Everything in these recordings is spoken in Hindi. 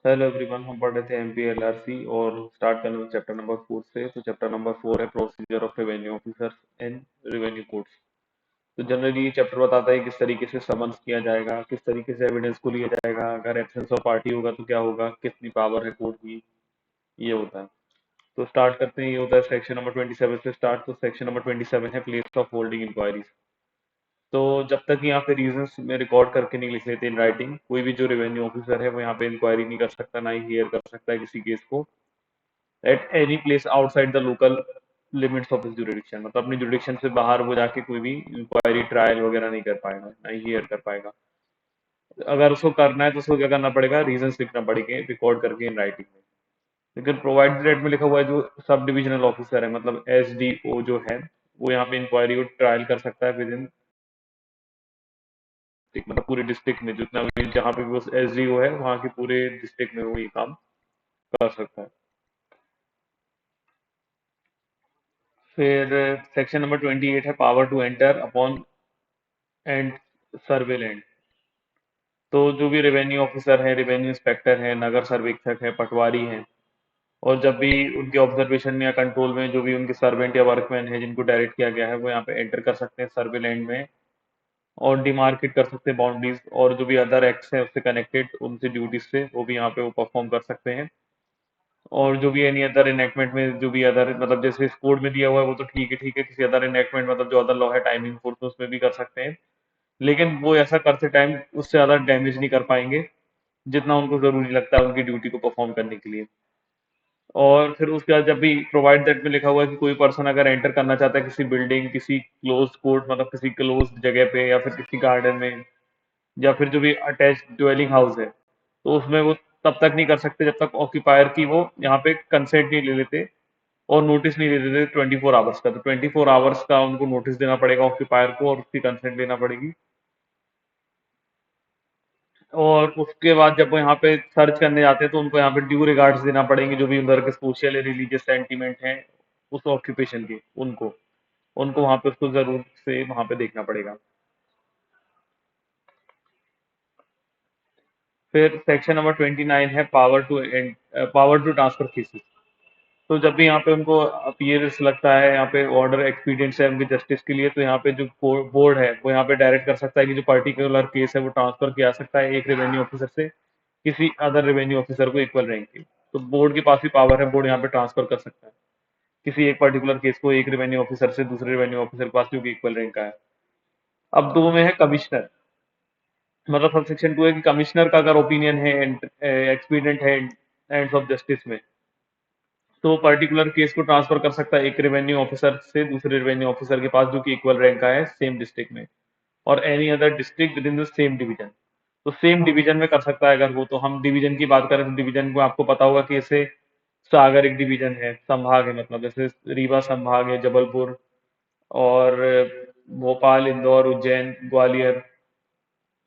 हेलो एवरीवन, हम पढ़ रहे थे एमपीएलआरसी और स्टार्ट करने चैप्टर नंबर 4 से। तो चैप्टर नंबर 4 है procedure of revenue officers and revenue courts. तो जनरली ये चैप्टर बताता है किस तरीके से समन्स किया जाएगा, किस तरीके से एविडेंस को लिया जाएगा, अगर एब्सेंस ऑफ पार्टी होगा तो क्या होगा, कितनी पावर है कोर्ट की, ये होता है। तो स्टार्ट करते हैं। ये होता है सेक्शन नंबर 27 से स्टार्ट। तो सेक्शन नंबर 27 है प्लेस ऑफ होल्डिंग इंक्वायरीज। तो जब तक यहाँ पे रीजंस में रिकॉर्ड करके नहीं लिख लेते इन राइटिंग, कोई भी जो रेवेन्यू ऑफिसर है वो यहाँ पे इंक्वायरी नहीं कर सकता, ना ही हियर कर सकता है किसी केस को at any place outside the local limits of his jurisdiction. मतलब अपनी जुरिडिक्शन से बाहर वो जाके कोई भी इंक्वायरी ट्रायल वगैरह नहीं कर पाएगा, ना ही हियर कर पाएगा। अगर उसको करना है तो उसको क्या करना पड़ेगा, रीजंस लिखना पड़ेंगे रिकॉर्ड करके इन राइटिंग में। लेकिन प्रोवाइडेड डेट में लिखा हुआ है जो सब डिविजनल ऑफिसर है, मतलब एसडीओ जो है, वो यहाँ पे इंक्वायरी को ट्रायल कर सकता है विद इन, मतलब पूरे डिस्ट्रिक्ट में जितना भी, जहाँ पे भी वो एसडीओ है वहाँ के पूरे डिस्ट्रिक्ट में वो ये काम कर सकता है। फिर सेक्शन नंबर 28 है power to enter upon and surveillant. तो जो भी रेवेन्यू ऑफिसर है, रेवेन्यू इंस्पेक्टर है, नगर सर्वेक्षक है, पटवारी हैं, और जब भी उनके ऑब्जर्वेशन में या कंट्रोल में जो भी उनके सर्वेंट या वर्कमैन है जिनको डायरेक्ट किया गया है, वो यहाँ पे एंटर कर सकते हैं सर्वेलेंट में और डिमार्केट कर सकते हैं बाउंड्रीज, और जो भी अदर एक्ट्स हैं उससे कनेक्टेड उनसे ड्यूटीज से वो भी यहाँ पे वो परफॉर्म कर सकते हैं। और जो भी एनी अदर इनेक्टमेंट में जो भी अदर, मतलब जैसे इस कोड में दिया हुआ है वो तो ठीक है, ठीक है, किसी अदर इनेक्टमेंट मतलब जो अदर लॉ है टाइमिंग फोर्स में, उसमें भी कर सकते हैं। लेकिन वो ऐसा करते टाइम उससे ज्यादा डैमेज नहीं कर पाएंगे जितना उनको जरूरी लगता है उनकी ड्यूटी को परफॉर्म करने के लिए। और फिर उसके बाद जब भी प्रोवाइड दैट में लिखा हुआ है कि कोई पर्सन अगर एंटर करना चाहता है किसी बिल्डिंग, किसी क्लोज कोर्ट, मतलब किसी क्लोज जगह पे, या फिर किसी गार्डन में, या फिर जो भी अटैच ड्वेलिंग हाउस है, तो उसमें वो तब तक नहीं कर सकते जब तक ऑक्यूपायर की वो यहाँ पे कंसेंट नहीं ले लेते और नोटिस नहीं दे देते 24 आवर्स का। तो 24 आवर्स का उनको नोटिस देना पड़ेगा ऑक्यूपायर को, और उसकी कंसेंट लेना पड़ेगी। और उसके बाद जब वो यहाँ पे सर्च करने जाते हैं तो उनको यहाँ पे ड्यू रिगार्ड्स देना पड़ेंगे, जो भी उधर के सोशल या रिलीजियस सेंटीमेंट हैं उस ऑक्यूपेशन के, उनको उनको वहां पे उसको जरूर से वहां पे देखना पड़ेगा। फिर सेक्शन नंबर 29 है पावर टू ट्रांसफर केसेस। तो जब भी यहाँ पे उनको अपीयरेंस लगता है, यहाँ पे ऑर्डर एक्सपीडियंट्स है उनके जस्टिस के लिए, तो यहाँ पे जो बोर्ड है वो यहाँ पे डायरेक्ट कर सकता है कि जो पर्टिकुलर केस है वो ट्रांसफर किया जा सकता है एक रेवेन्यू ऑफिसर से किसी अदर रेवेन्यू ऑफिसर को इक्वल रैंक के। तो बोर्ड के पास भी पावर है, बोर्ड यहाँ पे ट्रांसफर कर सकता है किसी एक पर्टिकुलर केस को एक रेवेन्यू ऑफिसर से दूसरे रेवेन्यू ऑफिसर के पास जो कि इक्वल रैंक का है। अब दो में है कमिश्नर। मतलब सब सेक्शन 2 है कि कमिश्नर का अगर ओपिनियन है, एक्सपीडियंट है एंड्स ऑफ जस्टिस में, तो पर्टिकुलर केस को ट्रांसफर कर सकता है एक रेवेन्यू ऑफिसर से दूसरे रेवेन्यू ऑफिसर के पास जो कि इक्वल रैंक का है सेम डिस्ट्रिक्ट में, और any other district with in the same division. तो सेम डिवीजन में कर सकता है अगर वो, तो हम डिवीजन की बात करें तो डिवीजन को आपको पता होगा कि ऐसे सागर एक डिवीजन है, संभाग है, मतलब जैसे रीवा संभाग है, जबलपुर और भोपाल, इंदौर, उज्जैन, ग्वालियर।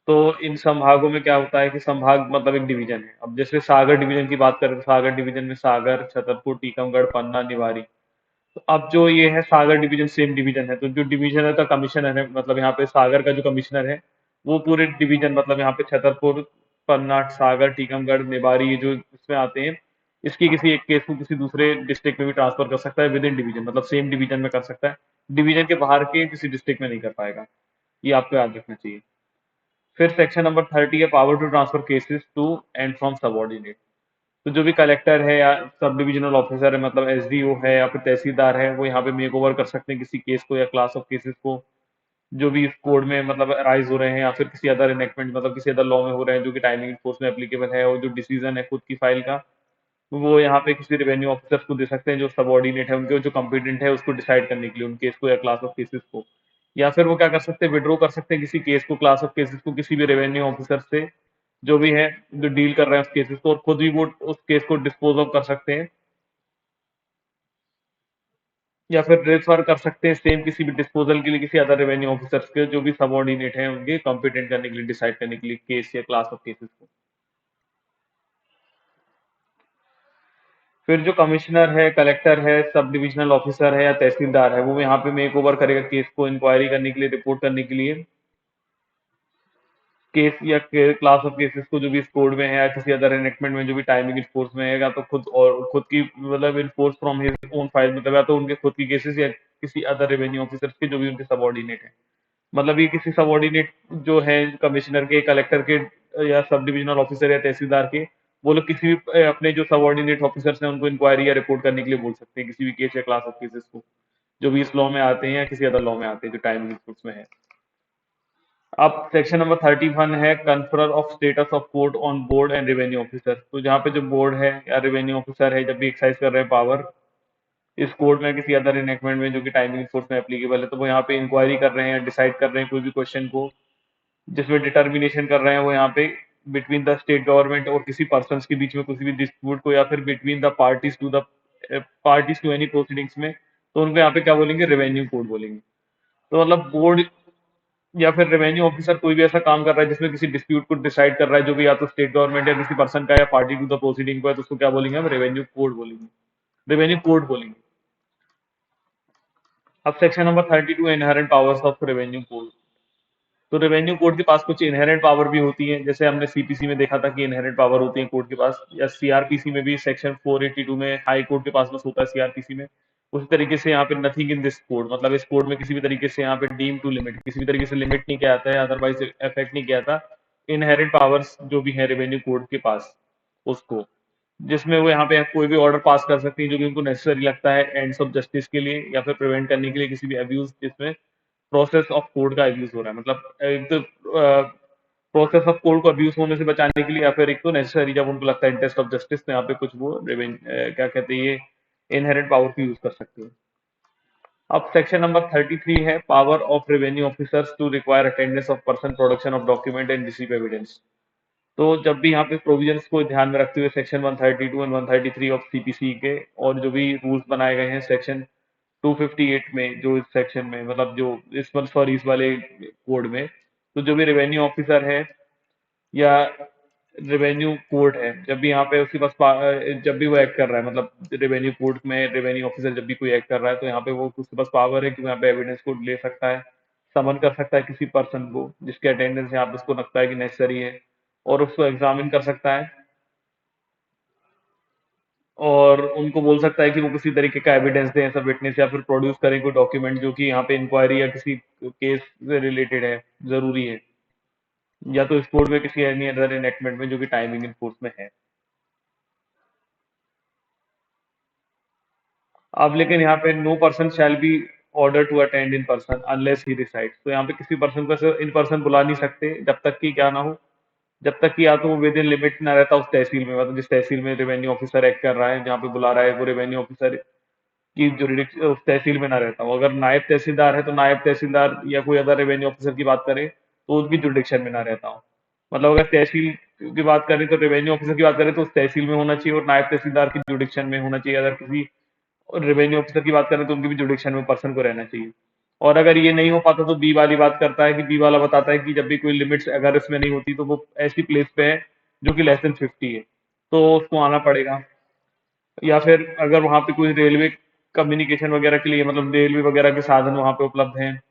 तो इन संभागों में क्या होता है कि संभाग मतलब एक डिवीजन है। अब जैसे सागर डिवीजन की बात करें तो सागर डिवीजन में सागर, छतरपुर, टीकमगढ़, पन्ना, निवारी। तो अब जो ये है सागर डिवीजन सेम डिवीजन है, तो जो डिवीजनर का कमिश्नर है, मतलब यहाँ पे सागर का जो कमिश्नर है वो पूरे डिवीजन, मतलब यहाँ पे छतरपुर, पन्ना, सागर, टीकमगढ़, निवारी, ये जो इसमें आते हैं, इसकी किसी एक केस को किसी दूसरे डिस्ट्रिक्ट में भी ट्रांसफर कर सकता है विद इन डिवीजन, मतलब सेम डिवीजन में कर सकता है। डिवीजन के बाहर के किसी डिस्ट्रिक्ट में नहीं कर पाएगा। ये आपको याद रखना चाहिए। फिर सेक्शन नंबर 30 है power to transfer cases to and from subordinate. तो जो भी कलेक्टर है या सब डिविजनल ऑफिसर है, मतलब एसडीओ है या फिर तहसीलदार है, वो यहाँ पे मेक ओवर कर सकते हैं किसी केस को या क्लास ऑफ केसेस को जो भी इस कोड में मतलब राइज हो रहे हैं, या फिर किसी अदर इनेक्टमेंट मतलब किसी अदर लॉ में हो रहे हैं जो कि टाइमिंग फोर्स में एप्लीकेबल है, और जो डिसीजन है खुद की फाइल का वो यहाँ पे किसी रेवेन्यू ऑफिसर को दे सकते हैं जो सबऑर्डिनेट है उनके, जो कॉम्पिटेंट है उसको डिसाइड करने के लिए उन केस को या क्लास ऑफ केसेस को। या फिर वो क्या कर सकते हैं, विड्रॉ कर सकते हैं किसी केस को, क्लास ऑफ केसेस को किसी भी रेवेन्यू ऑफिसर से जो भी है, जो डील कर रहे हैं उस केसेस को, और खुद भी वो उस केस को डिस्पोज ऑफ कर सकते हैं, या फिर रेफर कर सकते हैं सेम किसी भी डिस्पोजल के लिए किसी अदर रेवेन्यू ऑफिसर्स के जो भी सबऑर्डिनेट हैं उनके, कॉम्पिटेंट करने के लिए, डिसाइड करने के लिए केस या क्लास ऑफ केसेस को। फिर जो कमिश्नर है, कलेक्टर है, सब डिविजनल ऑफिसर है या तहसीलदार है, वो यहाँ पे मेक ओवर करेगा केस को इंक्वायरी करने के लिए, रिपोर्ट करने के लिए। केस या क्लास ऑफ केसेस को जो भी इस कोड में है या किसी अदर एनेक्टमेंट में जो भी टाइमिंग इन्फोर्स में है, या तो खुद और खुद की मतलब enforce from his own file, मतलब या तो उनके खुद की केसेस या किसी अदर रेवेन्यू ऑफिसर्स के जो भी उनके सबऑर्डिनेट है। मतलब ये किसी सबऑर्डिनेट जो है कमिश्नर के, कलेक्टर के या सब डिविजनल ऑफिसर या तहसीलदार के, वो लोग किसी भी अपने जो सबऑर्डिनेट ऑफिसर्स हैं उनको इंक्वायरी या रिपोर्ट करने के लिए बोल सकते हैं किसी भी केस या क्लास ऑफ केसेस को, जो भी इस लॉ में आते हैं या किसी अदर लॉ में आते हैं जो टाइमिंग इन्फोर्स में है। अब सेक्शन नंबर 31 है conferral of status of court on board and revenue officer. तो जहाँ पे जो बोर्ड है या रेवेन्यू ऑफिसर है जब भी एक्सरसाइज कर रहे हैं पावर इस कोर्ट में किसी अदर इनेक्टमेंट में जो कि टाइमिंग फोर्स में एप्लीकेबल है, तो वो यहाँ पे इंक्वायरी कर रहे हैं, डिसाइड कर रहे हैं कोई भी क्वेश्चन को, जिसमें डिटर्मिनेशन कर रहे हैं वो यहाँ पे बिटवीन द स्टेट गवर्नमेंट और किसी पर्सन के बीच में किसी भी डिस्प्यूट को, या फिर between the parties to any proceedings में, तो उनको यहाँ पे क्या बोलेंगे, रेवेन्यू कोड बोलेंगे। तो मतलब बोर्ड या फिर रेवेन्यू ऑफिसर कोई भी ऐसा काम कर रहा है जिसमें किसी डिस्प्यूट को डिसाइड कर रहा है, जो भी या तो स्टेट गवर्नमेंट या किसी पर्सन का या पार्टी टू द प्रोसीडिंग को है, तो उसको क्या बोलेंगे, हम रेवेन्यू कोड बोलेंगे, रेवेन्यू कोड बोलेंगे। अब section number 32 inherent powers of revenue code. तो रेवेन्यू कोड के पास कुछ इनहेरेंट पावर भी होती है, जैसे हमने सीपीसी में देखा था कि इनहेरेंट पावर होती है कोर्ट के पास, या सीआरपीसी में भी सेक्शन 482 में हाई कोर्ट के पास बस होता है सीआरपीसी में। उसी तरीके से यहाँ पे नथिंग इन दिस कोड, मतलब इस कोड में किसी भी तरीके से यहाँ पे डीम टू लिमिट, किसी भी तरीके से लिमिट नहीं किया जाता है, अदरवाइज इफेक्ट नहीं किया जाता इनहेरेंट पावर्स जो भी है रेवेन्यू कोड के पास उसको, जिसमें वो यहाँ पे कोई भी ऑर्डर पास कर सकती है जो कि उनको नेसेसरी लगता है एंड्स ऑफ जस्टिस के लिए, या फिर प्रिवेंट करने के लिए किसी भी अब्यूज जिसमें प्रोसेस ऑफ कोड का अब्यूज हो रहा है, मतलब एक तो प्रोसेस ऑफ कोड को अब्यूज होने से बचाने के लिए, या फिर एक तो नेसेसरी जब उनको लगता है इंटरेस्ट ऑफ जस्टिस, तो यहाँ पे कुछ वो क्या कहते हैं, ये इनहेरेंट पावर की यूज कर सकते हैं। अब सेक्शन नंबर 33 है power of revenue officers to require attendance of person, production of document and receive evidence. तो जब भी यहाँ पे प्रोविजंस को ध्यान में रखते हुए सेक्शन 132 एंड 133 ऑफ सीपीसी के और जो भी रूल्स बनाए गए हैं सेक्शन 258 में, जो इस सेक्शन में मतलब जो सॉरी इस वाले कोड में, तो जो भी रेवेन्यू ऑफिसर है या रेवेन्यू कोर्ट है, जब भी यहाँ पे उसके पास जब भी वो एक्ट कर रहा है, मतलब रेवेन्यू कोर्ट में रेवेन्यू ऑफिसर जब भी कोई एक्ट कर रहा है, तो यहाँ पे वो उसके पास पावर है कि वो यहाँ पे एविडेंस को ले सकता है, समन कर सकता है किसी पर्सन को जिसके अटेंडेंस यहाँ पे उसको लगता है कि नेसेसरी है, और उसको एग्जामिन कर सकता है, और उनको बोल सकता है कि वो किसी तरीके का एविडेंस दें, ऐसा विटनेस, या फिर प्रोड्यूस करें कोई डॉक्यूमेंट जो कि यहाँ पे इंक्वायरी या किसी केस से रिलेटेड है, जरूरी है, या तो इस कोड में किसी एनी अदर एनेक्टमेंट में जो कि टाइमिंग इन्फोर्स में है। अब लेकिन यहाँ पे no person shall be order to attend in person unless he decides, तो यहाँ पे किसी पर्सन को इन पर्सन बुला नहीं सकते जब तक कि क्या ना हो, जब तक कि या तो वो विद इन लिमिट ना रहता उस तहसील में, मतलब जिस तहसील में रेवेन्यू ऑफिसर एक्ट कर रहा है, जहाँ पे बुला रहा है वो रेवेन्यू ऑफिसर की जुरिडिक्शन उस तहसील में ना रहता हो। अगर नायब तहसीलदार है तो नायब तहसीलदार या कोई अदर रेवेन्यू ऑफिसर की बात करें तो उसकी जुरिडिक्शन में ना रहता हो। मतलब अगर तहसील की बात करें तो रेवेन्यू ऑफिसर की बात करें तो उस तहसील में होना चाहिए और नायब तहसीलदार की जुरिडिक्शन में होना चाहिए। अगर किसी रेवेन्यू ऑफिसर की बात करें तो उनकी भी जुरिडिक्शन में पर्सन को रहना चाहिए। और अगर ये नहीं हो पाता तो बी वाली बात करता है कि बी वाला बताता है कि जब भी कोई लिमिट्स अगर इसमें नहीं होती तो वो ऐसी प्लेस पे है जो कि लेस देन 50 है, तो उसको आना पड़ेगा। या फिर अगर वहां पे कोई रेलवे कम्युनिकेशन वगैरह के लिए, मतलब रेलवे वगैरह के साधन वहां पे उपलब्ध हैं,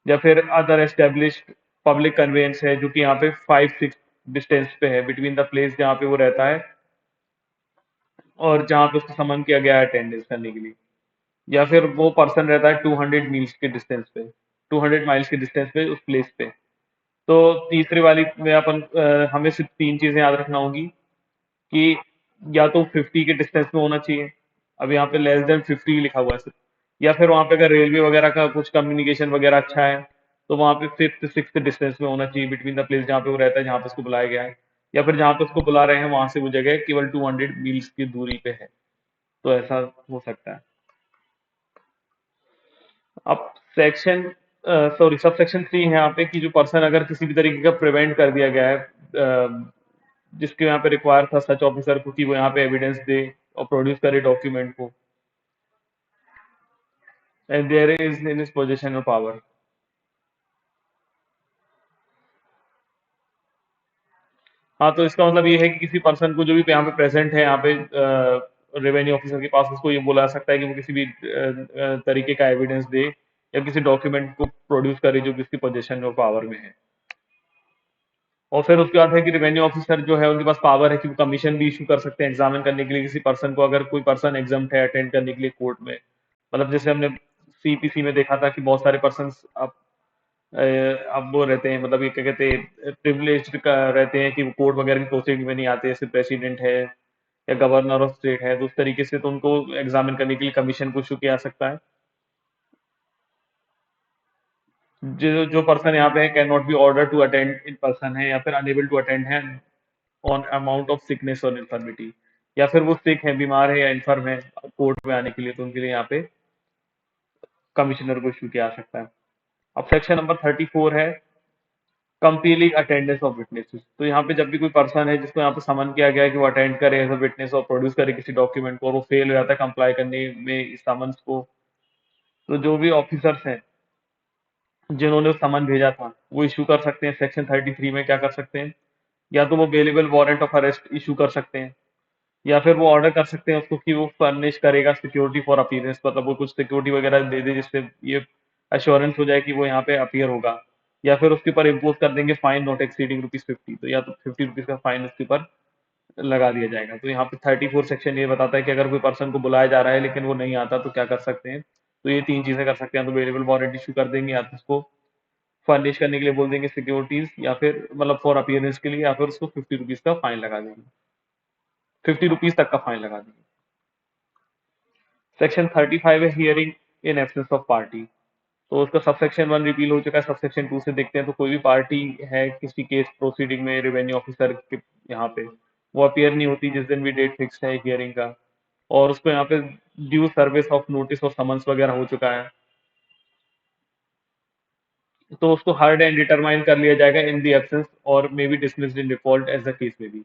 या फिर अदर एस्टेब्लिश्ड पब्लिक कन्वेंस है जो कि यहाँ पे 5-6 डिस्टेंस पे है बिटवीन द प्लेस जहाँ पे वो रहता है और जहाँ पे उसको समन किया गया है अटेंडेंस करने के लिए, या फिर वो पर्सन रहता है 200 मील्स के डिस्टेंस पे, 200 माइल्स के डिस्टेंस पे उस प्लेस पे। तो तीसरी वाली में हमें सिर्फ तीन चीजें याद रखना होगी कि या तो 50 के डिस्टेंस में होना चाहिए, अब यहाँ पे लेस देन 50 लिखा हुआ है सिर्फ, या फिर वहां पे अगर रेलवे वगैरह का कुछ कम्युनिकेशन वगैरह अच्छा है तो वहां पे 5th-6th डिस्टेंस में होना चाहिए बिटवीन द प्लेस जहाँ पे वो रहता है, जहाँ पे उसको बुलाया गया है, या फिर जहाँ पे उसको बुला रहे हैं वहां से वो जगह केवल 200 मील्स की दूरी पे है, तो ऐसा हो सकता है। अब सेक्शन सॉरी सब सेक्शन 3 है यहाँ पे कि जो पर्सन अगर किसी भी तरीके का प्रिवेंट कर दिया गया है जिसके यहाँ पे रिक्वायर था सच ऑफिसर को कि वो यहाँ पे एविडेंस दे और प्रोड्यूस करे डॉक्यूमेंट को, and there is in his position of power. हाँ, तो इसका मतलब ये है कि किसी पर्सन को जो भी यहाँ पे प्रेजेंट है यहाँ पे रेवेन्यू ऑफिसर के पास, उसको ये बोला सकता है कि वो किसी भी तरीके का एविडेंस दे या किसी डॉक्यूमेंट को प्रोड्यूस करे जो कि उसकी पोजीशन और पावर में है। और फिर उसके बाद है कि रेवेन्यू ऑफिसर जो है उनके पास पावर है कि वो कमीशन भी इशू कर सकते हैं एग्जामिन करने के लिए किसी पर्सन को, अगर कोई पर्सन एग्जाम्प्ट है अटेंड करने के लिए कोर्ट में। मतलब जैसे हमने सीपीसी में देखा था कि बहुत सारे पर्सन अब वो रहते हैं, मतलब ये क्या कहते हैं, प्रिविलेज्ड रहते हैं कि वो कोर्ट वगैरह की प्रोसीडिंग में नहीं आते, सिर्फ प्रेसिडेंट है या गवर्नर ऑफ स्टेट है, तो उस तरीके से तो उनको एग्जामिन करने के लिए कमीशन को इशू किया जा सकता है। जो जो पर्सन यहाँ पे है can not be order to attend in person है, या फिर अनेबल टू अटेंड है ऑन अमाउंट ऑफ सिकनेस और इन्फर्मिटी, या फिर वो सिक है, बीमार है या इन्फर्म है कोर्ट में आने के लिए, तो उनके लिए यहाँ पे कमिश्नर को इशू किया जा सकता है। अब सेक्शन नंबर 34 है कंपेलिंग अटेंडेंस ऑफ विटनेसेस। तो यहाँ पे जब भी कोई पर्सन है जिसको यहाँ पे समन किया गया है कि वो अटेंड करे एज अ विटनेस और प्रोड्यूस करे किसी डॉक्यूमेंट को, और वो फेल हो जाता है कंप्लाई करने में इस समन्स को, तो जो भी ऑफिसर्स हैं जिन्होंने समन भेजा था वो इशू कर सकते हैं। सेक्शन 33 में क्या कर सकते हैं, या तो वो bailable warrant of arrest issue कर सकते हैं, या फिर वो ऑर्डर कर सकते हैं उसको कि वो फर्निश करेगा सिक्योरिटी फॉर अपीयरेंस, मतलब वो कुछ सिक्योरिटी वगैरह दे दे जिससे ये अश्योरेंस हो जाए कि वो यहाँ पे अपीयर होगा, या फिर उसके ऊपर इम्पोज कर देंगे फाइन नॉट एक्सीडिंग ₹50, तो या तो ₹50 का फाइन उसके ऊपर लगा दिया जाएगा। तो यहाँ पे 34 सेक्शन ये बताता है कि अगर कोई पर्सन को बुलाया जा रहा है लेकिन वो नहीं आता तो क्या कर सकते हैं। तो ये तीन चीजें कर सकते हैं, तो वेरिएबल वारंट इशू कर देंगे, या तो उसको फर्निश करने के लिए बोल देंगे सिक्योरिटीज, या फिर मतलब फॉर अपीयरेंस के लिए, या फिर उसको ₹50 का फाइन लगा देंगे, ₹50 तक का फाइन लगा देंगे। सेक्शन 35 है hearing in absence of party. तो उसका सबसेक्शन 1 रिपील हो चुका है, सबसेक्शन 2 से देखते हैं। तो कोई भी पार्टी है किसी केस प्रोसीडिंग में रेवेन्यू ऑफिसर के यहाँ पे, वो अपीयर नहीं होती जिस दिन भी डेट फिक्स है हियरिंग का, और उसको यहाँ पे ड्यू सर्विस ऑफ नोटिस और समन्स वगैरह हो चुका है, तो उसको हर्ड एंड डिटरमाइन कर लिया जाएगा इन दी एब्सेंस और may be dismissed in default as the case में बी।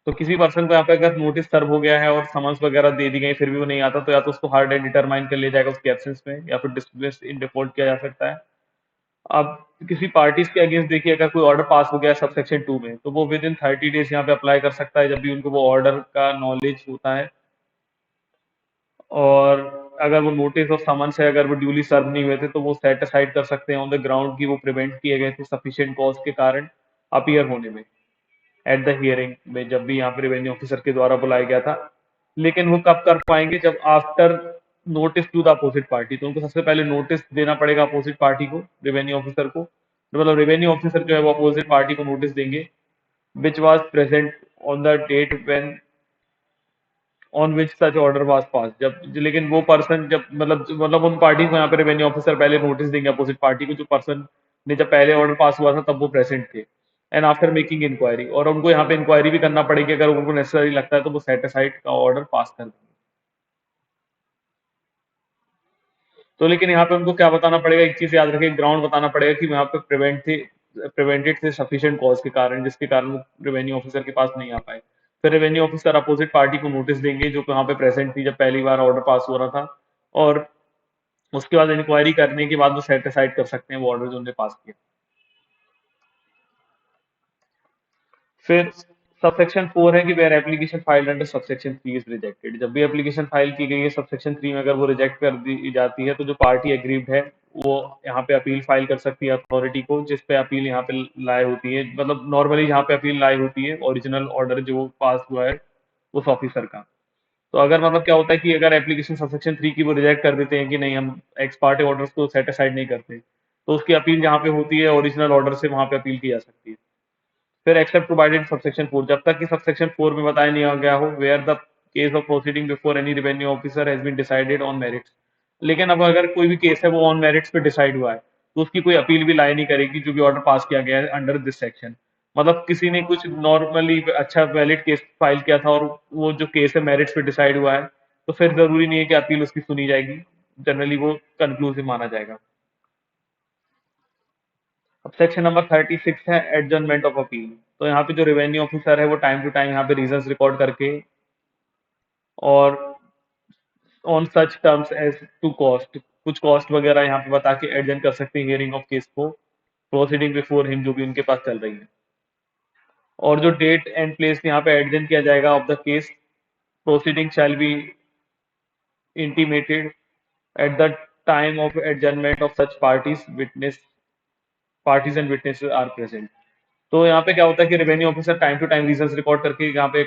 तो किसी पर्सन को यहाँ पे अगर नोटिस सर्व हो गया है और समन्स वगैरह दे दी गई फिर भी वो नहीं आता, तो या तो उसको हार्ड एंड डिटरमाइन कर लिया जाएगा उसके एब्सेंस में, या फिर डिसमिस इन डिफॉल्ट किया जा सकता है। अब किसी पार्टीज के अगेंस्ट देखिए अगर कोई ऑर्डर पास हो गया सबसेक्शन 2 में, तो वो विद इन 30 डेज यहाँ पे अप्लाई कर सकता है जब भी उनको वो ऑर्डर का नॉलेज होता है, और अगर वो नोटिस और समन्स है अगर वो ड्यूली सर्व नहीं हुए थे तो वो सेट असाइड कर सकते हैं ऑन द ग्राउंड की वो प्रिवेंट किए गए थे सफिशिएंट कॉज के कारण अपीयर होने में एट द हियरिंग में, जब भी यहाँ पे रेवेन्यू ऑफिसर के द्वारा बुलाया गया था। लेकिन वो कब कर पाएंगे, जब after notice to the opposite party, तो उनको सबसे पहले नोटिस देना पड़ेगा अपोजिट पार्टी को, रेवेन्यू ऑफिसर को, मतलब रेवेन्यू ऑफिसर जो है वो अपोजिट पार्टी को नोटिस देंगे which was present on the date when on which such order was pass. जब लेकिन वो पर्सन जब मतलब उन पार्टी को यहाँ पे रेवेन्यू ऑफिसर पहले नोटिस देंगे अपोजिट पार्टी को, जो पर्सन ने जब पहले ऑर्डर पास हुआ था तब वो प्रेजेंट थे, एंड आफ्टर मेकिंग इंक्वायरी, और उनको यहाँ पे इंक्वायरी भी करना पड़ेगी अगर उनको नेसेसरी लगता है तो वो सेट असाइड का ऑर्डर पास कर देंगे। तो लेकिन यहाँ पे उनको क्या बताना पड़ेगा, एक चीज याद रखें, ग्राउंड बताना पड़ेगा कि वहाँ पे प्रिवेंटेड थे सफिशिएंट कॉज के कारण, जिसके कारण वो रेवेन्यू ऑफिसर के पास नहीं आ पाए। फिर रेवेन्यू ऑफिसर अपोजिट पार्टी को नोटिस देंगे जो वहाँ पे प्रेजेंट थी जब पहली बार ऑर्डर पास हो रहा था, और उसके बाद इंक्वायरी करने के बाद वो सेट असाइड कर सकते हैं वो ऑर्डर जो उन्होंने पास किया। फिर सबसेक्शन 4 है कि where application filed under subsection 3 is rejected. जब भी एप्लीकेशन फाइल की गई है सबसेक्शन 3 में अगर वो रिजेक्ट कर दी जाती है तो जो पार्टी एग्रीव्ड है वो यहाँ पे अपील फाइल कर सकती है अथॉरिटी को, जिस पे अपील यहाँ पे लाई होती है, मतलब नॉर्मली यहाँ पे अपील लाई होती है ओरिजिनल ऑर्डर जो पास हुआ है उस ऑफिसर का। तो अगर मतलब क्या होता है कि अगर एप्लीकेशन सबसेक्शन 3 की वो रिजेक्ट कर देते हैं कि नहीं हम एक्स पार्टी ऑर्डर्स को सेट असाइड नहीं करते, तो उसकी अपील जहाँ पे होती है ओरिजिनल ऑर्डर से वहां पे अपील की जा सकती है। फिर एक्सेप्ट प्रोवाइडेड सबसेक्शन 4, जब तक कि सबसेक्शन 4 में बताया नहीं गया हो where the case of proceeding before any revenue officer has been decided on merits. लेकिन अब अगर कोई भी केस है वो ऑन मेरिट्स पे डिसाइड हुआ है तो उसकी कोई अपील भी लाई नहीं करेगी जो भी ऑर्डर पास किया गया है अंडर दिस सेक्शन। मतलब किसी ने कुछ नॉर्मली अच्छा वैलिड केस फाइल किया था और वो जो केस है मेरिट्स पे डिसाइड हुआ है, तो फिर जरूरी नहीं है कि अपील उसकी सुनी जाएगी, जनरली वो कंक्लूसिव माना जाएगा। अब सेक्शन नंबर 36 है एडजर्नमेंट ऑफ अपील। तो यहाँ पे जो रेवेन्यू ऑफिसर है वो टाइम टू टाइम यहाँ पे रीजंस रिकॉर्ड करके और on such terms as to cost, कुछ कॉस्ट वगैरह यहाँ पे बता के एडजर्न कर सकते हैं हियरिंग ऑफ केस को प्रोसीडिंग बिफोर हिम जो भी उनके पास चल रही है। और जो डेट एंड प्लेस यहाँ पे एडजर्न किया जाएगा of the case proceeding shall be intimated at the time of adjournment of such parties and witnesses are present. तो यहाँ पे क्या होता है कि revenue officer time to time reasons record करके यहाँ पे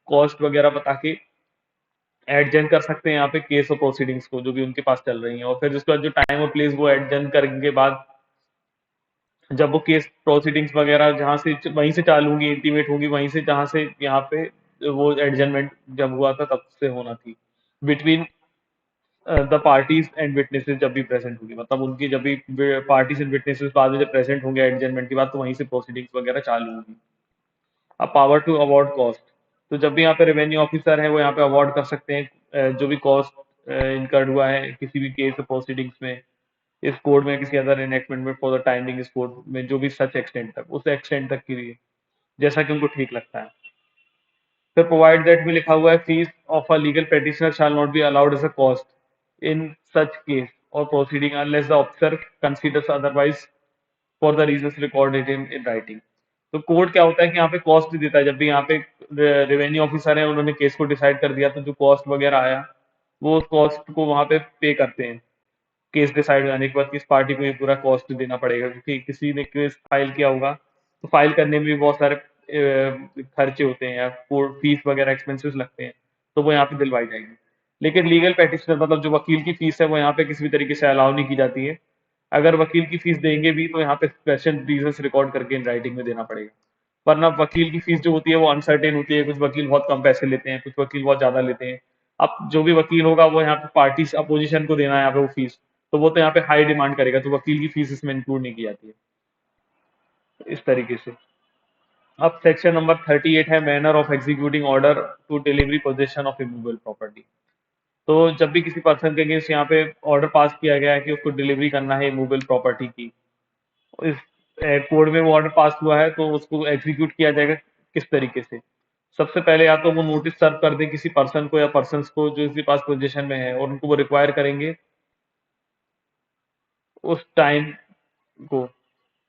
कॉस्ट वगैरह बता के एडजन कर सकते हैं यहाँ पे केस और प्रोसीडिंग्स को जो भी उनके पास चल रही हैं, और फिर उसके बाद जो टाइम और प्लेस वो एडजन करने के बाद जब वो केस प्रोसीडिंग्स वगैरह जहाँ से वहीं से चालू होंगी, इंटीमेट होंगी वहीं से, जहाँ से यहाँ पे वो एडजमेंट जब हुआ था तब से होना थी, between the parties and witnesses जब भी प्रेजेंट होंगे, मतलब उनकी जब भी पार्टीज एंड विटनेसेस बाद में जब प्रेजेंट होंगे एडजमेंट के बाद, तो वहीं से प्रोसीडिंग्स वगैरह चालू होंगी। अब पावर टू अवार्ड कॉस्ट, तो जब भी यहाँ पे रेवेन्यू ऑफिसर है वो यहाँ पे अवार्ड कर सकते हैं जो भी कॉस्ट इनकर्ड हुआ है किसी भी केस प्रोसीडिंग्स में, इस कोड में, किसी अदर एनेक्टमेंट में, फॉर द टाइमिंग इस कोड में, जो भी सच एक्सटेंड तक, उस एक्सटेंड तक के लिए जैसा कि उनको ठीक लगता है। फिर प्रोवाइड दैट में लिखा हुआ है fees of a legal petitioner shall not be allowed as a cost in such case or proceeding unless the officer considers otherwise for the reasons recorded in writing. तो कोर्ट क्या होता है कि यहाँ पे कॉस्ट देता है, जब भी यहाँ पे रेवेन्यू ऑफिसर है उन्होंने केस को डिसाइड कर दिया, तो जो कॉस्ट वगैरह आया वो उस कॉस्ट को वहां पे पे करते हैं केस डिसाइड हो जाने के बाद, किस पार्टी को ये पूरा कॉस्ट देना पड़ेगा, क्योंकि किसी ने केस फाइल किया होगा तो फाइल करने में भी बहुत सारे खर्चे होते हैं या कोर्ट फीस वगैरह एक्सपेंसेस लगते हैं, तो वो यहाँ पे दिलवाई जाएगी। लेकिन लीगल पेटिशनर मतलब जो वकील की फीस है वो यहाँ पे किसी भी तरीके से अलाउ नहीं की जाती है। अगर वकील की फीस देंगे भी तो यहाँ पे स्पेशल रीजंस रिकॉर्ड करके इन राइटिंग में देना पड़ेगा, वरना वकील की फीस जो होती है वो अनसर्टेन होती है, कुछ वकील बहुत कम पैसे लेते हैं, कुछ वकील बहुत ज्यादा लेते हैं। अब जो भी वकील होगा वो यहाँ पे पार्टी अपोजिशन को देना है यहाँ पे वो फीस, तो वो तो यहाँ पे हाई डिमांड करेगा, तो वकील की फीस इसमें इंक्लूड नहीं की जाती है इस तरीके से। अब सेक्शन नंबर 38 है manner of executing order to delivery position of immovable property. तो जब भी किसी पर्सन के अगेंस्ट यहाँ पे ऑर्डर पास किया गया है कि उसको डिलीवरी करना है इमूवेबल प्रॉपर्टी की, इस कोड में वो ऑर्डर पास हुआ है, तो उसको एग्जीक्यूट किया जाएगा किस तरीके से। सबसे पहले या तो वो नोटिस सर्व कर दें किसी पर्सन को या पर्सन्स को जो इसके पास पोजीशन में है, और उनको वो रिक्वायर करेंगे उस टाइम को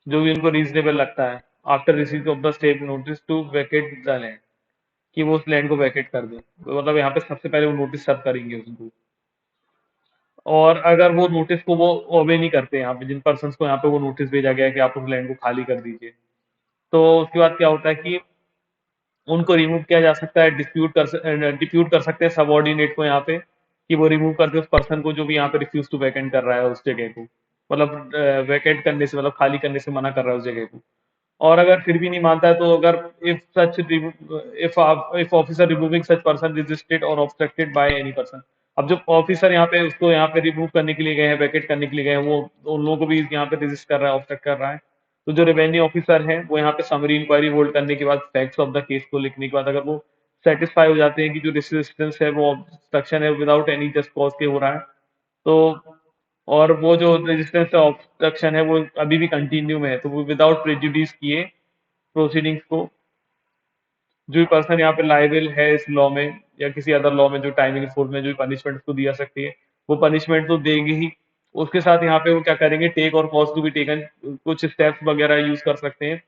जो भी उनको रीजनेबल लगता है, after receive of the state notice to vacate the land, कि वो उस लैंड को वैकेट कर दें, तो मतलब यहाँ पे सबसे पहले वो नोटिस सर्व करेंगे उनको। और अगर वो नोटिस को वो ओबे नहीं करते, यहाँ पे जिन पर्सन को यहाँ पे वो नोटिस भेजा गया है कि आप उस लैंड को खाली कर दीजिए, तो उसके बाद क्या होता है कि उनको रिमूव किया जा सकता है, डिप्यूट कर सकते हैं सबऑर्डिनेट को यहाँ पे, कि वो रिमूव करके उस पर्सन को जो भी यहाँ पे रिफ्यूज टू वैकेंट कर रहा है उस जगह को, मतलब वैकेंट करने से मतलब खाली करने से मना कर रहा है उस जगह को। और अगर फिर भी नहीं मानता है तो अगर if such if officer removing such person resisted और ऑब्स्ट्रक्टेड बाय एनी पर्सन, अब जो ऑफिसर यहाँ पे उसको यहाँ पे रिमूव करने के लिए गए हैं, वैकेट करने के लिए गए हैं, वो उन लोगों को भी यहाँ पे रेजिस्ट कर रहा है, ऑब्स्ट्रक्ट कर रहा है, तो जो रेवेन्यू ऑफिसर है वो यहाँ पे समरी इंक्वायरी होल्ड करने के बाद फैक्ट्स ऑफ द केस को लिखने के बाद अगर वो सेटिस्फाई हो जाते हैं कि जो रेजिस्टेंस है वो ऑब्स्ट्रक्शन है विदाउट एनी जस्ट कॉज के हो रहा है, तो और वो जो रेजिस्टेंस ऑब्स्ट्रक्शन है वो अभी भी कंटिन्यू में है, तो वो विदाउट प्रेजुडिस किए प्रोसीडिंग्स को, जो भी पर्सन यहाँ पे लाइबल है इस लॉ में या किसी अदर लॉ में जो टाइमिंग फोर्स में जो पनिशमेंट उसको दिया सकती है, वो पनिशमेंट तो देंगे ही। उसके साथ यहाँ पे वो क्या करेंगे, टेक और कॉज टू बी टेकन, कुछ स्टेप्स वगैरह यूज कर सकते हैं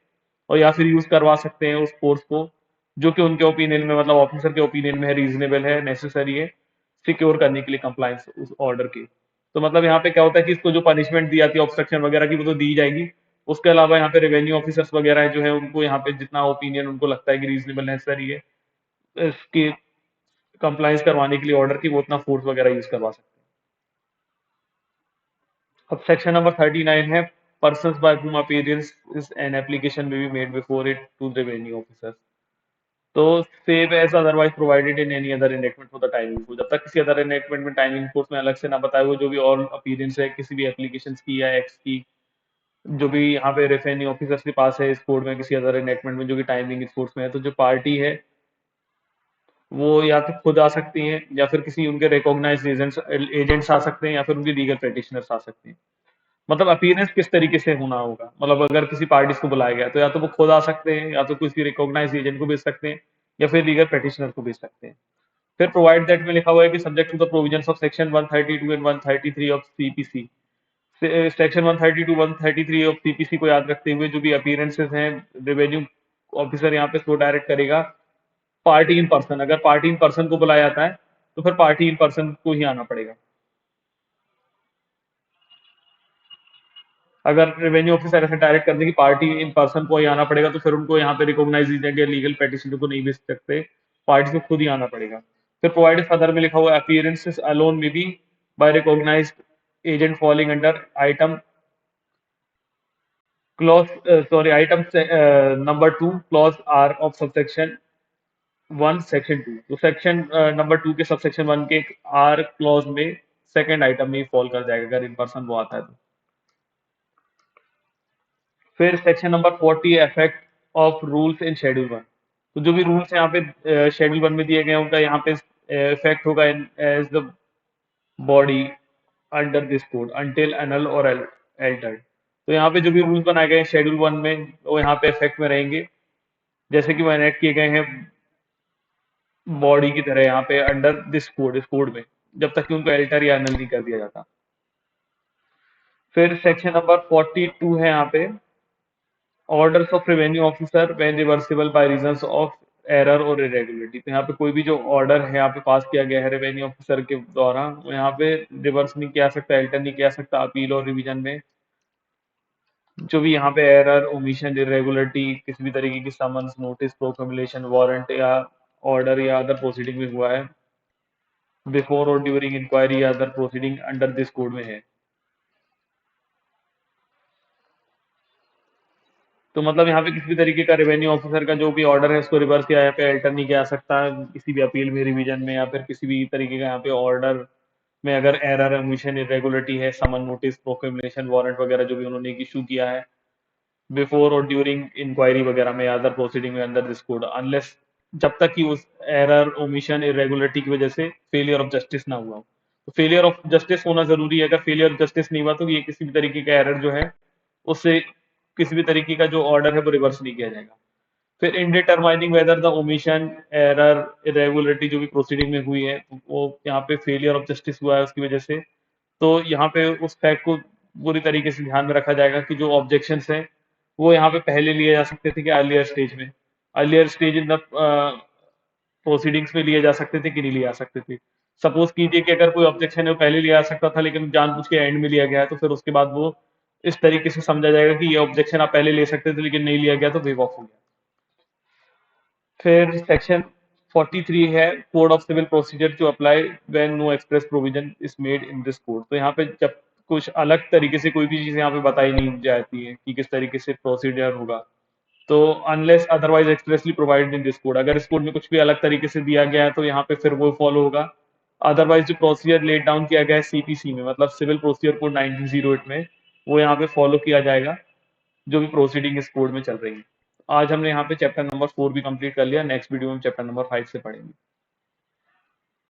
और या फिर यूज करवा सकते हैं उस फोर्स को जो कि उनके ओपिनियन में, मतलब ऑफिसर के ओपिनियन में है, रीजनेबल है, नेसेसरी है सिक्योर करने के लिए कंप्लायंस उस ऑर्डर की। तो मतलब यहाँ पे क्या होता है कि इसको जो पनिशमेंट दी जाती है ऑब्स्ट्रक्शन वगैरह की वो तो दी जाएगी, उसके अलावा यहाँ पे रेवेन्यू ऑफिसर्स वगैरह जो है उनको यहाँ पे जितना ओपिनियन उनको लगता है कि रीजनेबल नेसेसरी है इसकी कंप्लायंस करवाने के लिए ऑर्डर की, वो उतना फोर्स वगैरह यूज करवा सकते हैं। अब सेक्शन नंबर 39 है persons by whom appearance is an application may be made before it to the revenue officer। तो same as otherwise provided in any other enactment for the timing course, जब तक किसी अदर एनेक्टमेंट में टाइमिंग कोर्स में अलग से ना बताए हुए जो भी और अपीयरेंस है किसी भी एप्लीकेशन की या एक्ट की, जो भी यहाँ पे रेवेन्यू ऑफिसर्स के पास है इस कोड में किसी अदर एनेक्टमेंट में जो कि टाइमिंग इस कोर्स में है, तो जो पार्टी है वो या तो खुद आ सकती हैं या फिर किसी उनके रिकॉग्नाइज्ड एजेंट्स आ सकते हैं या फिर उनके लीगल प्रैक्टिशनर्स आ सकते हैं। मतलब अपीयरेंस किस तरीके से होना होगा, मतलब अगर किसी पार्टीज को बुलाया गया तो या तो वो खुद आ सकते हैं या तो किसी रिकॉग्नाइज्ड एजेंट को भेज सकते हैं या फिर लीगल प्रैक्टिशनर को भेज सकते हैं। फिर प्रोवाइड दैट में लिखा हुआ है कि subject to the provisions of section 132 and 133 of CPC. Section 132 133 of CPC को याद रखते हुए जो भी अपीयरेंसेस हैं रेवेन्यू ऑफिसर यहाँ पे शो डायरेक्ट करेगा पार्टी इन पर्सन, अगर पार्टी इन पर्सन को बुलाया जाता है तो फिर पार्टी इन पर्सन को ही आना पड़ेगा। अगर रेवेन्यू ऑफिसर ऐसे डायरेक्ट कर दे कि पार्टी इन पर्सन को ही आना पड़ेगा, तो फिर उनको यहाँ पे रिकॉग्नाइज नहीं देंगे, लीगल पेटिशन को नहीं भेज सकते, पार्टी को खुद ही आना पड़ेगा। फिर प्रोवाइडेड फर्दर में लिखा हुआ अपीयरेंसेस अलोन में be by recognized agent falling under item clause item number 2 clause R of subsection 1 section 2। तो सेक्शन नंबर 2 के सबसेक्शन 1 के आर क्लॉज में सेकंड आइटम में फॉल कर जाएगा अगर इन पर्सन वो आता है तो। फिर section number 40 effect of rules in schedule 1। तो जो भी रूल्स यहाँ पे शेड्यूल 1 में दिए गए हैं उनका यहाँ पे इफेक्ट होगा in as the body under this code until annul or altered. तो यहाँ पे जो भी रूल्स बनाए गए हैं शेड्यूल 1 में वो यहाँ पे इफेक्ट में रहेंगे, जैसे कि वो एनेक्ट किए गए हैं बॉडी की तरह यहाँ पे अंडर दिस कोड, इस कोड में, जब तक कि उनको एल्टर या एनल नहीं कर दिया जाता। फिर सेक्शन नंबर 42 है यहाँ पे orders of revenue officer when reversible by reasons of error और इरेगुलरिटी। तो यहाँ पे कोई भी जो ऑर्डर है यहाँ पे पास किया गया है रेवेन्यू ऑफिसर के द्वारा, वो यहाँ पे रिवर्स नहीं किया सकता, अल्टर नहीं किया सकता अपील और रिवीजन में। जो भी यहाँ पे एरर, ओमिशन, इरेगुलरिटी, किसी भी तरीके की समन्स, नोटिस, प्रोक्लेमेशन, वारंट या ऑर्डर या अदर प्रोसीडिंग में हुआ है बिफोर और ड्यूरिंग इंक्वायरी या other proceeding under this code में है। तो मतलब यहाँ पे किसी भी तरीके का रेवेन्यू ऑफिसर का जो भी ऑर्डर है उसको रिवर्स या यहाँ पे अल्टर नहीं किया जा सकता किसी भी अपील में, रिवीजन में, या फिर किसी भी तरीके का यहाँ पे ऑर्डर में अगर एरर, ओमिशन, इरेगुलरिटी है, समन, नोटिस, प्रोक्लेमेशन, वारंट वगैरह जो भी उन्होंने इशू किया है बिफोर और ड्यूरिंग इंक्वायरी वगैरह में या अदर प्रोसीडिंग में अंडर दिस कोड, अनलेस जब तक कि उस एरर, ओमिशन, इरेगुलरिटी की वजह से फेलियर ऑफ जस्टिस ना हुआ हो। तो फेलियर ऑफ जस्टिस होना जरूरी है, अगर फेलियर ऑफ जस्टिस नहीं हुआ तो ये किसी भी तरीके का एरर जो है उससे किसी भी तरीके का जो ऑर्डर है वो रिवर्स नहीं किया जाएगा। फिर in determining whether the omission, error, irregularity जो भी प्रोसीडिंग में हुई है वो यहाँ पे फेलियर ऑफ जस्टिस हुआ है उसकी वजह से, तो यहाँ पे उस फैक्ट को पूरी तरीके से ध्यान में रखा जाएगा कि जो ऑब्जेक्शंस हैं वो यहाँ पे पहले लिए जा सकते थे कि अर्लियर स्टेज में, earlier stage in the proceedings में लिए जा सकते थे कि नहीं लिए जा सकते थे। सपोज कीजिए कि अगर कोई ऑब्जेक्शन है वो पहले लिया जा सकता था लेकिन जानबूझ के एंड में लिया गया है, तो फिर उसके बाद वो इस तरीके से समझा जाएगा कि ये ऑब्जेक्शन आप पहले ले सकते थे लेकिन नहीं लिया गया तो वेव ऑफ हो गया। फिर सेक्शन 43 है code of civil procedure to apply when no express provision is made in this code. तो यहाँ पे जब कुछ अलग तरीके से कोई भी चीज़ यहाँ पे बताई नहीं जाती है कि किस तरीके से प्रोसीजर होगा, तो unless otherwise expressly provided in this code, अगर इस कोड में कुछ भी अलग तरीके से दिया गया है तो यहाँ पे फिर वो फॉलो होगा। अदरवाइज जो प्रोसीजर लेट डाउन किया गया है सीपीसी में, मतलब सिविल प्रोसीजर कोड 1908 में, वो यहाँ पे फॉलो किया जाएगा जो भी प्रोसीडिंग इस कोड में चल रही है। आज हमने यहाँ पे चैप्टर नंबर 4 भी कंप्लीट कर लिया, नेक्स्ट वीडियो में चैप्टर नंबर 5 से पढ़ेंगे।